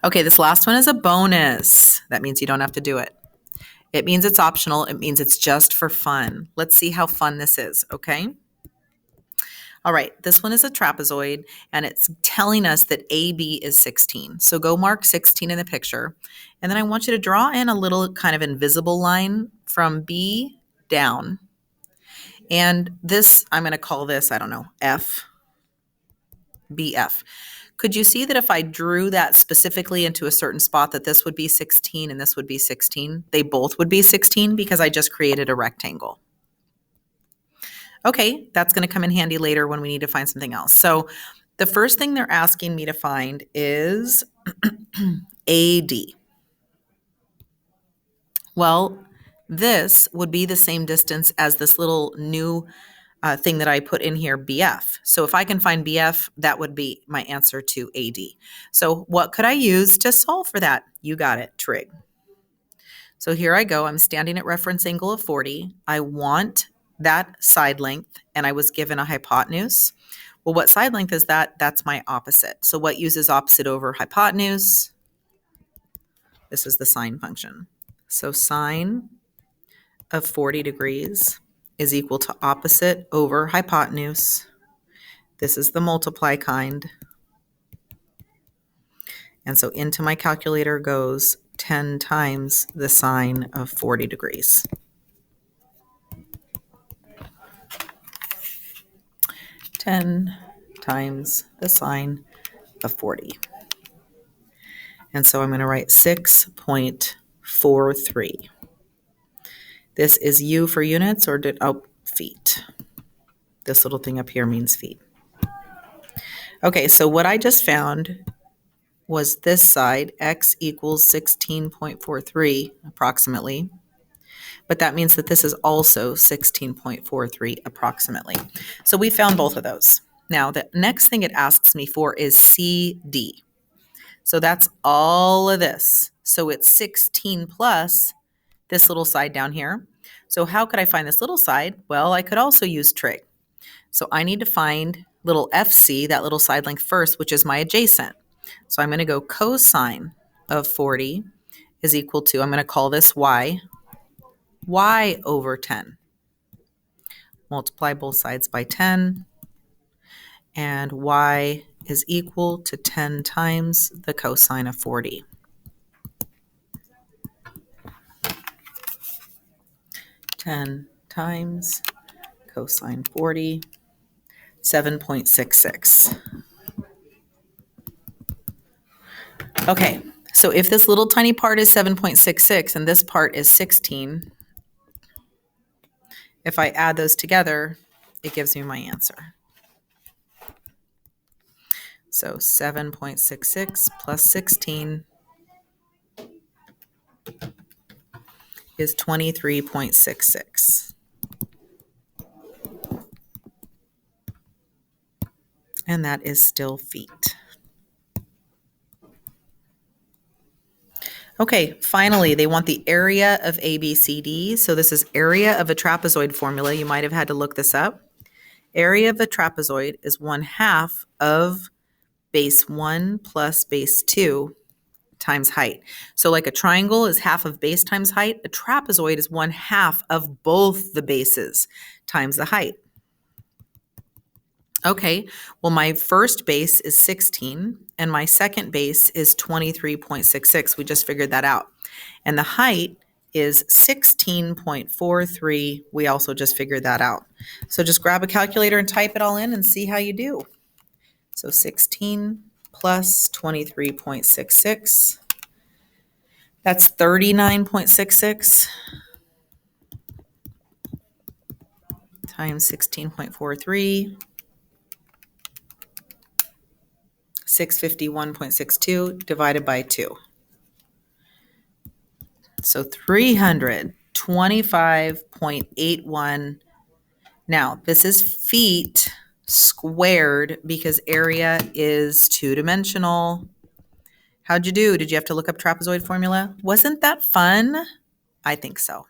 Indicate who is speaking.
Speaker 1: Okay, this last one is a bonus. That means you don't have to do it. It means it's optional. It means it's just for fun. Let's see how fun this is, okay? All right, this one is a trapezoid, and it's telling us that AB is 16. So go mark 16 in the picture, and then I want you to draw in a little kind of invisible line from B down. And this, I'm going to call this, I don't know, F, BF. Could you see that if I drew that specifically into a certain spot that this would be 16 and this would be 16? They both would be 16 because I just created a rectangle. Okay, that's going to come in handy later when we need to find something else. So the first thing they're asking me to find is AD. Well, this would be the same distance as this little new thing that I put in here, BF. So if I can find BF, that would be my answer to AD. So what could I use to solve for that? You got it, trig. So here I go. I'm standing at reference angle of 40. I want that side length, and I was given a hypotenuse. Well, what side length is that? That's my opposite. So what uses opposite over hypotenuse? This is the sine function. So sine of 40 degrees is equal to opposite over hypotenuse. This is the multiply kind. And so into my calculator goes 10 times the sine of 40 degrees. Times the sine of 40. And so I'm going to write 6.43. This is U for units, or feet. This little thing up here means feet. Okay, so what I just found was this side, x equals 16.43 approximately. But that means that this is also 16.43 approximately. So we found both of those. Now, the next thing it asks me for is CD. So that's all of this. So it's 16 plus this little side down here. So how could I find this little side? Well, I could also use trig. So I need to find little FC, that little side length first, which is my adjacent. So I'm going to go cosine of 40 is equal to, I'm going to call this y over 10. Multiply both sides by 10, and y is equal to 10 times the cosine of 40. Times cosine 40, 7.66. Okay, so if this little tiny part is 7.66 and this part is 16, if I add those together, it gives me my answer. So 7.66 plus 16 is 23.66. And that is still feet. Okay, finally, they want the area of ABCD. So this is area of a trapezoid formula. You might have had to look this up. Area of a trapezoid is 1/2 of base 1 plus base 2 times height. So like a triangle is half of base times height, a trapezoid is 1/2 of both the bases times the height. Okay, well, my first base is 16 and my second base is 23.66. We just figured that out. And the height is 16.43. We also just figured that out. So just grab a calculator and type it all in and see how you do. So 16 plus 23.66. That's 39.66 times 16.43. 651.62 divided by 2. So 325.81. Now, this is feet squared because area is two-dimensional. How'd you do? Did you have to look up trapezoid formula? Wasn't that fun? I think so.